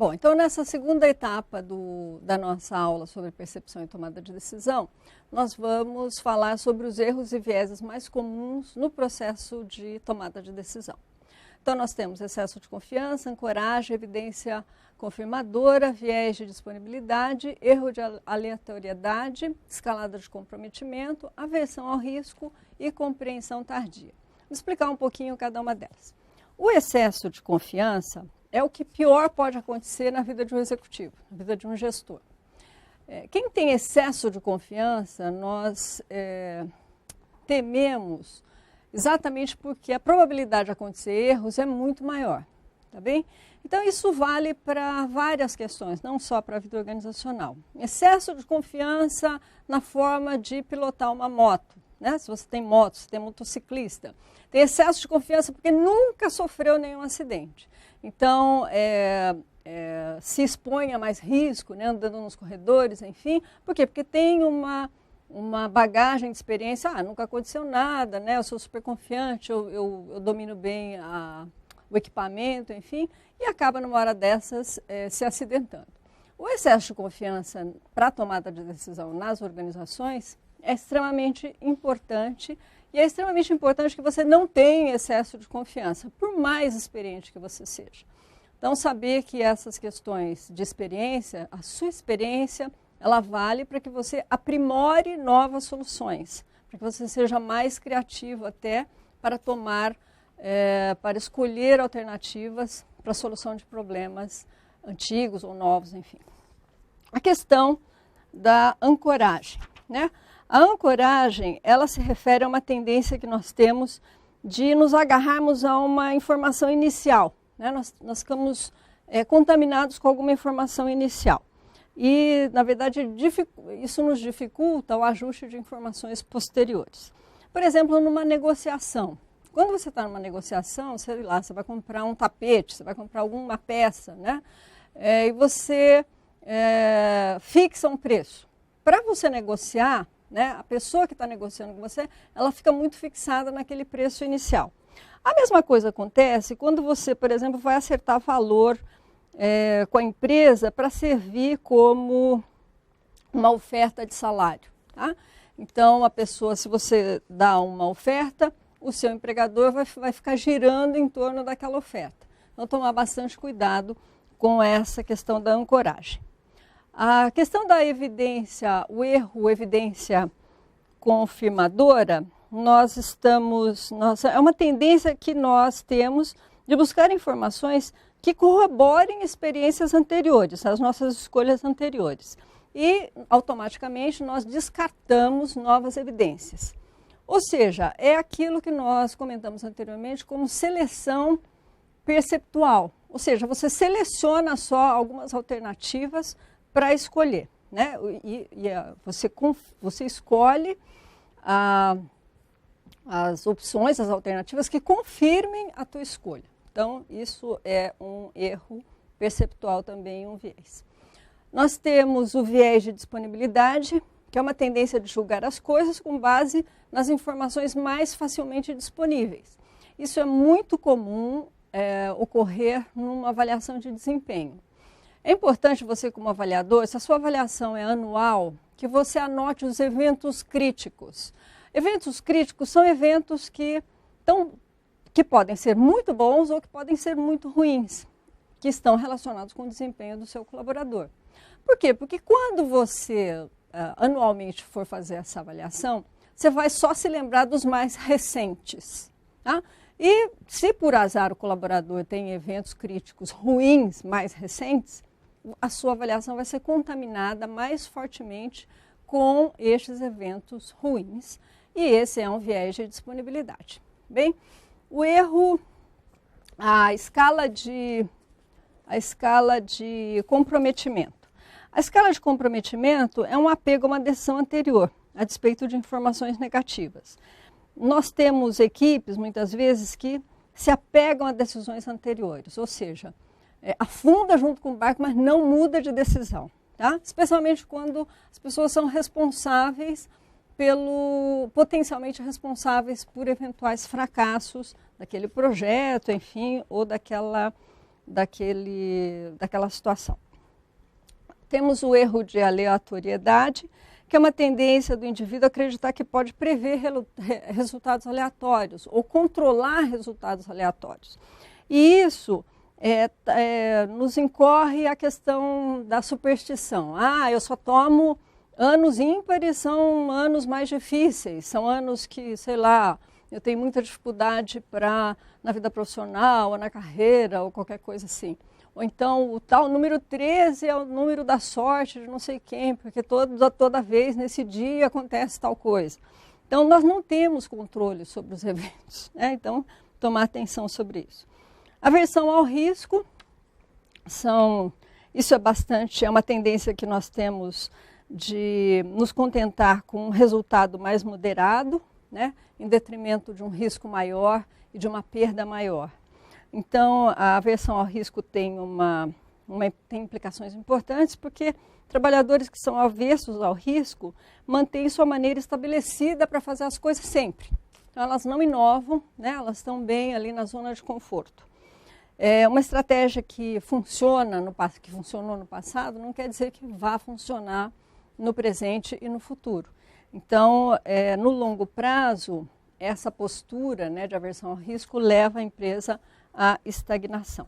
Bom, então nessa segunda etapa da nossa aula sobre percepção e tomada de decisão, nós vamos falar sobre os erros e vieses mais comuns no processo de tomada de decisão. Então nós temos excesso de confiança, ancoragem, evidência confirmadora, viés de disponibilidade, erro de aleatoriedade, escalada de comprometimento, aversão ao risco e compreensão tardia. Vou explicar um pouquinho cada uma delas. O excesso de confiança é o que pior pode acontecer na vida de um executivo, na vida de um gestor. Quem tem excesso de confiança, nós tememos exatamente porque a probabilidade de acontecer erros é muito maior, tá bem? Então isso vale para várias questões, não só para a vida organizacional. Excesso de confiança na forma de pilotar uma moto, né? Se você tem moto, se tem motociclista. Tem excesso de confiança porque nunca sofreu nenhum acidente. Então, se expõe a mais risco, né, andando nos corredores, enfim. Por quê? Porque tem uma bagagem de experiência. Nunca aconteceu nada, né, eu sou super confiante, eu domino bem o equipamento, enfim. E acaba, numa hora dessas, se acidentando. O excesso de confiança para a tomada de decisão nas organizações é extremamente importante. E é extremamente importante que você não tenha excesso de confiança, por mais experiente que você seja. Então, saber que essas questões de experiência, a sua experiência, ela vale para que você aprimore novas soluções, para que você seja mais criativo até para para escolher alternativas para a solução de problemas antigos ou novos, enfim. A questão da ancoragem, né? A ancoragem, ela se refere a uma tendência que nós temos de nos agarrarmos a uma informação inicial, né? Nós ficamos contaminados com alguma informação inicial. E, na verdade, isso nos dificulta o ajuste de informações posteriores. Por exemplo, numa negociação. Quando você está numa negociação, sei lá, você vai comprar um tapete, você vai comprar alguma peça, né? E você fixa um preço. Para você negociar, né, a pessoa que está negociando com você, ela fica muito fixada naquele preço inicial. A mesma coisa acontece quando você, por exemplo, vai acertar valor com a empresa para servir como uma oferta de salário. Tá? Então, a pessoa, se você dá uma oferta, o seu empregador vai ficar girando em torno daquela oferta. Então, tomar bastante cuidado com essa questão da ancoragem. A questão da evidência, o erro, evidência confirmadora, é uma tendência que nós temos de buscar informações que corroborem experiências anteriores, as nossas escolhas anteriores. E, automaticamente, nós descartamos novas evidências. Ou seja, é aquilo que nós comentamos anteriormente como seleção perceptual. Ou seja, você seleciona só algumas alternativas para escolher, né? Você escolhe as opções, as alternativas que confirmem a tua escolha. Então, isso é um erro perceptual também, um viés. Nós temos o viés de disponibilidade, que é uma tendência de julgar as coisas com base nas informações mais facilmente disponíveis. Isso é muito comum ocorrer numa avaliação de desempenho. É importante você, como avaliador, se a sua avaliação é anual, que você anote os eventos críticos. Eventos críticos são eventos que podem ser muito bons ou que podem ser muito ruins, que estão relacionados com o desempenho do seu colaborador. Por quê? Porque quando você anualmente for fazer essa avaliação, você vai só se lembrar dos mais recentes. Tá? E se por azar o colaborador tem eventos críticos ruins, mais recentes, a sua avaliação vai ser contaminada mais fortemente com estes eventos ruins. E esse é um viés de disponibilidade. Bem, o erro, a escala de comprometimento. A escala de comprometimento é um apego a uma decisão anterior, a despeito de informações negativas. Nós temos equipes, muitas vezes, que se apegam a decisões anteriores, ou seja, afunda junto com o barco, mas não muda de decisão. Tá? Especialmente quando as pessoas são responsáveis potencialmente responsáveis por eventuais fracassos daquele projeto, enfim, ou daquela situação. Temos o erro de aleatoriedade, que é uma tendência do indivíduo a acreditar que pode prever resultados aleatórios ou controlar resultados aleatórios. E isso nos incorre a questão da superstição. Ah, eu só tomo anos ímpares, são anos mais difíceis, são anos que, sei lá, eu tenho muita dificuldade na vida profissional, ou na carreira, ou qualquer coisa assim. Ou então, o tal número 13 é o número da sorte de não sei quem, porque toda vez nesse dia acontece tal coisa. Então, nós não temos controle sobre os eventos, né? Então, tomar atenção sobre isso. Aversão ao risco, isso é uma tendência que nós temos de nos contentar com um resultado mais moderado, né? Em detrimento de um risco maior e de uma perda maior. Então, a aversão ao risco tem implicações importantes, porque trabalhadores que são avessos ao risco mantêm sua maneira estabelecida para fazer as coisas sempre. Então, elas não inovam, né? Elas estão bem ali na zona de conforto. Uma estratégia que funcionou no passado não quer dizer que vá funcionar no presente e no futuro. Então, no longo prazo, essa postura, né, de aversão ao risco leva a empresa à estagnação.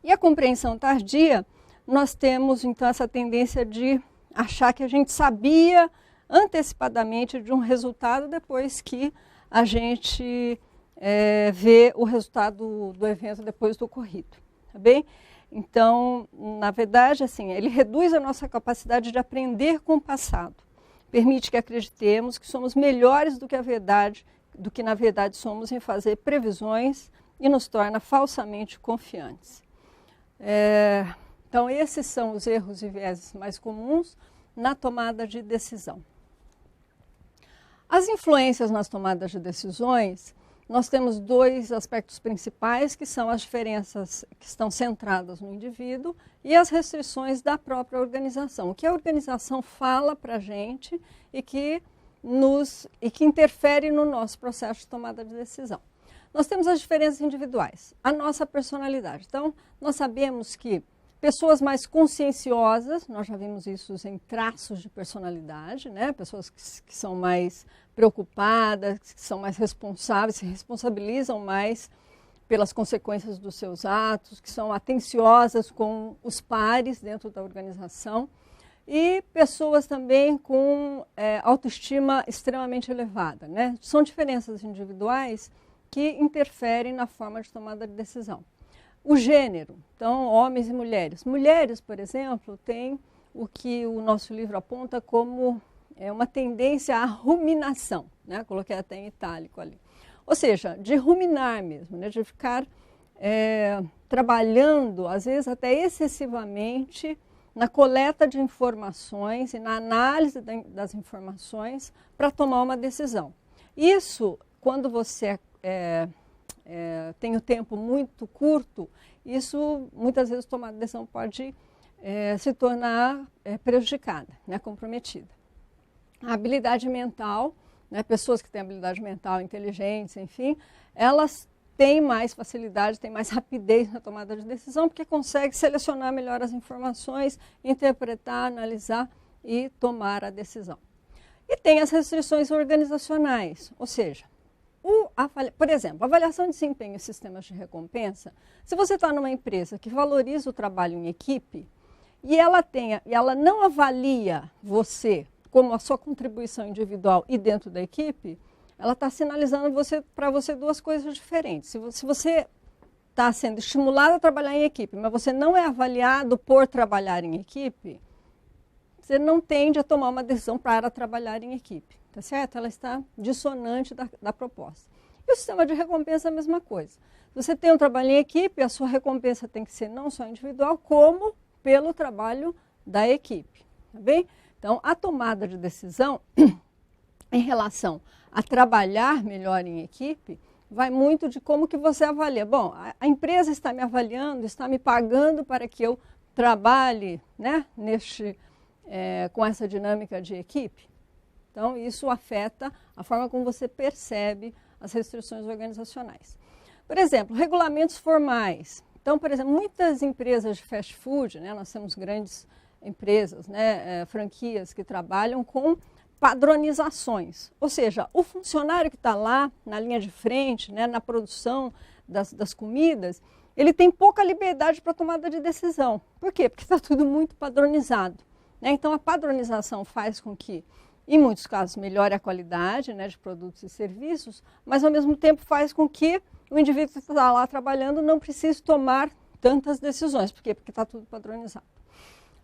E a compreensão tardia, nós temos então essa tendência de achar que a gente sabia antecipadamente de um resultado depois que a gente vê o resultado do evento depois do ocorrido, tá bem? Então, na verdade, assim, ele reduz a nossa capacidade de aprender com o passado, permite que acreditemos que somos melhores do que na verdade somos em fazer previsões e nos torna falsamente confiantes. Então, esses são os erros e vieses mais comuns na tomada de decisão. As influências nas tomadas de decisões, nós temos dois aspectos principais, que são as diferenças que estão centradas no indivíduo e as restrições da própria organização. O que a organização fala para a gente e que interfere no nosso processo de tomada de decisão. Nós temos as diferenças individuais, a nossa personalidade. Então, nós sabemos que pessoas mais conscienciosas, nós já vimos isso em traços de personalidade, né? Pessoas que são mais preocupadas, que são mais responsáveis, se responsabilizam mais pelas consequências dos seus atos, que são atenciosas com os pares dentro da organização, e pessoas também com autoestima extremamente elevada, né? São diferenças individuais que interferem na forma de tomada de decisão. O gênero, então, homens e mulheres. Mulheres, por exemplo, têm o que o nosso livro aponta como uma tendência à ruminação, né? Coloquei até em itálico ali. Ou seja, de ruminar mesmo, né? De ficar trabalhando, às vezes até excessivamente, na coleta de informações e na análise das informações para tomar uma decisão. Isso, quando você tem o tempo muito curto, isso muitas vezes tomar decisão pode se tornar prejudicada, né, comprometida. A habilidade mental, né, pessoas que têm habilidade mental, inteligentes, enfim, elas têm mais facilidade, têm mais rapidez na tomada de decisão, porque conseguem selecionar melhor as informações, interpretar, analisar e tomar a decisão. E tem as restrições organizacionais, ou seja, por exemplo, avaliação de desempenho e sistemas de recompensa. Se você está numa empresa que valoriza o trabalho em equipe e ela não avalia você como a sua contribuição individual e dentro da equipe, ela está sinalizando para você duas coisas diferentes. Se você está sendo estimulado a trabalhar em equipe, mas você não é avaliado por trabalhar em equipe, você não tende a tomar uma decisão para trabalhar em equipe. Tá certo? Ela está dissonante da proposta. E o sistema de recompensa é a mesma coisa. Se você tem um trabalho em equipe, a sua recompensa tem que ser não só individual, como pelo trabalho da equipe. Tá bem? Então, a tomada de decisão em relação a trabalhar melhor em equipe vai muito de como que você avalia. Bom, a empresa está me avaliando, está me pagando para que eu trabalhe, né, com essa dinâmica de equipe. Então, isso afeta a forma como você percebe as restrições organizacionais. Por exemplo, regulamentos formais. Então, por exemplo, muitas empresas de fast food, né, nós temos grandes empresas, né, franquias que trabalham com padronizações. Ou seja, o funcionário que está lá na linha de frente, né, na produção das comidas, ele tem pouca liberdade para tomada de decisão. Por quê? Porque está tudo muito padronizado, né? Então, a padronização faz com que, em muitos casos, melhore a qualidade, né, de produtos e serviços, mas, ao mesmo tempo, faz com que o indivíduo que está lá trabalhando não precise tomar tantas decisões. Por quê? Porque está tudo padronizado.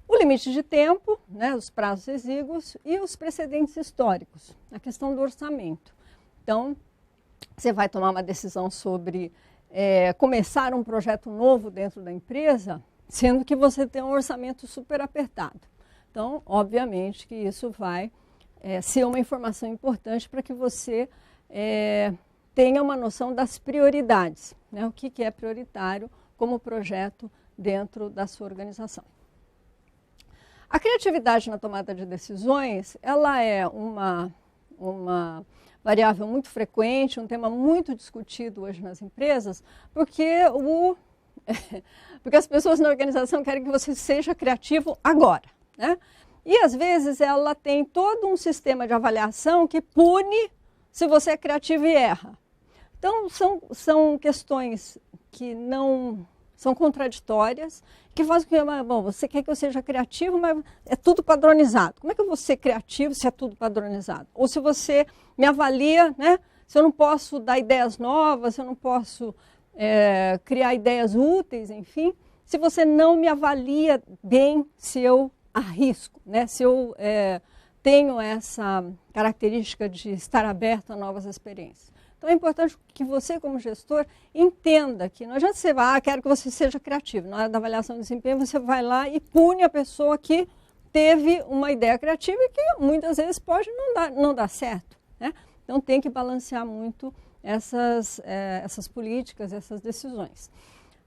O limite de tempo, né, os prazos exíguos e os precedentes históricos, a questão do orçamento. Então, você vai tomar uma decisão sobre começar um projeto novo dentro da empresa, sendo que você tem um orçamento super apertado. Então, obviamente que isso vai ser uma informação importante para que você tenha uma noção das prioridades, né, o que é prioritário como projeto dentro da sua organização. A criatividade na tomada de decisões, ela é uma variável muito frequente, um tema muito discutido hoje nas empresas, porque as pessoas na organização querem que você seja criativo agora, né? E às vezes ela tem todo um sistema de avaliação que pune se você é criativo e erra. Então são questões que não são contraditórias, que fazem com que, bom, você quer que eu seja criativo, mas é tudo padronizado. Como é que eu vou ser criativo se é tudo padronizado? Ou se você me avalia, né, se eu não posso dar ideias novas, se eu não posso criar ideias úteis, enfim, se você não me avalia bem se eu arrisco, né, se eu tenho essa característica de estar aberto a novas experiências. Então é importante que você, como gestor, entenda que não adianta você quero que você seja criativo. Na hora da avaliação de desempenho, você vai lá e pune a pessoa que teve uma ideia criativa e que muitas vezes pode não dar certo, né? Então tem que balancear muito essas políticas, essas decisões.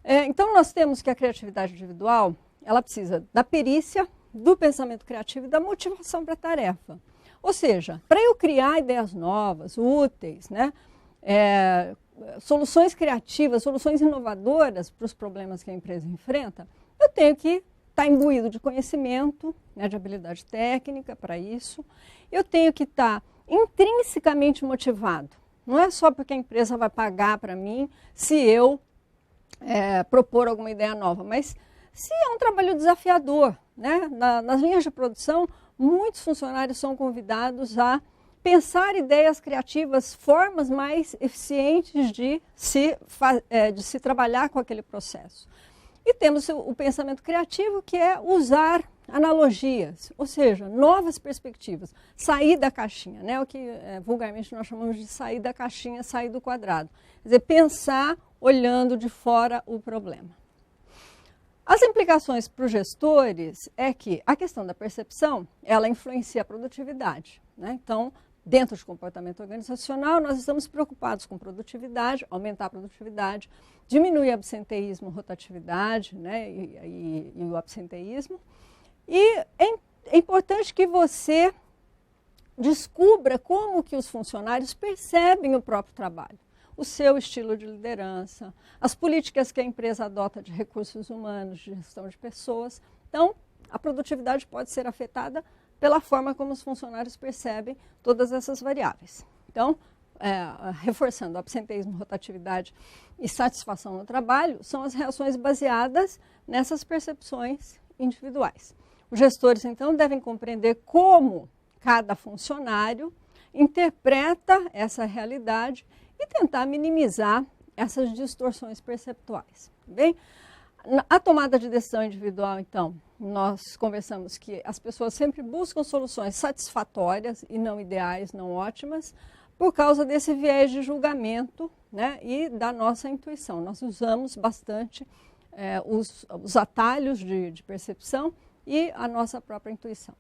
Então nós temos que a criatividade individual, ela precisa da perícia, do pensamento criativo e da motivação para a tarefa. Ou seja, para eu criar ideias novas, úteis, né? Soluções criativas, soluções inovadoras para os problemas que a empresa enfrenta, eu tenho que estar imbuído de conhecimento, né, de habilidade técnica para isso. Eu tenho que estar intrinsecamente motivado. Não é só porque a empresa vai pagar para mim se eu propor alguma ideia nova, mas se é um trabalho desafiador, né? Nas linhas de produção, muitos funcionários são convidados a pensar ideias criativas, formas mais eficientes de se trabalhar com aquele processo. E temos o pensamento criativo, que é usar analogias, ou seja, novas perspectivas, sair da caixinha, né? O que vulgarmente nós chamamos de sair da caixinha, sair do quadrado. Quer dizer, pensar olhando de fora o problema. As implicações para os gestores é que a questão da percepção, ela influencia a produtividade, né? Então, dentro do comportamento organizacional, nós estamos preocupados com produtividade, aumentar a produtividade, diminuir o absenteísmo, rotatividade, né, e o absenteísmo. E é importante que você descubra como que os funcionários percebem o próprio trabalho, o seu estilo de liderança, as políticas que a empresa adota de recursos humanos, de gestão de pessoas. Então, a produtividade pode ser afetada pela forma como os funcionários percebem todas essas variáveis. Então, reforçando, absenteísmo, rotatividade e satisfação no trabalho são as reações baseadas nessas percepções individuais. Os gestores, então, devem compreender como cada funcionário interpreta essa realidade e tentar minimizar essas distorções perceptuais. Bem? A tomada de decisão individual, então, nós conversamos que as pessoas sempre buscam soluções satisfatórias e não ideais, não ótimas, por causa desse viés de julgamento, né, e da nossa intuição. Nós usamos bastante os atalhos de percepção e a nossa própria intuição.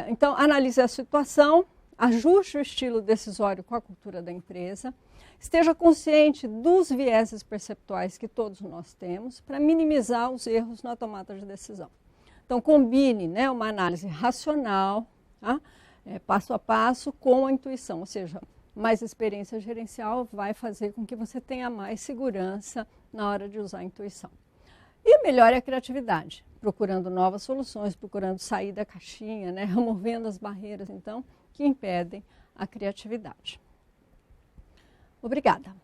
Então, analise a situação, ajuste o estilo decisório com a cultura da empresa, esteja consciente dos vieses perceptuais que todos nós temos para minimizar os erros na tomada de decisão. Então, combine, né, uma análise racional, tá? Passo a passo, com a intuição, ou seja, mais experiência gerencial vai fazer com que você tenha mais segurança na hora de usar a intuição. E o melhor é a criatividade, procurando novas soluções, procurando sair da caixinha, né? Removendo as barreiras, então, que impedem a criatividade. Obrigada.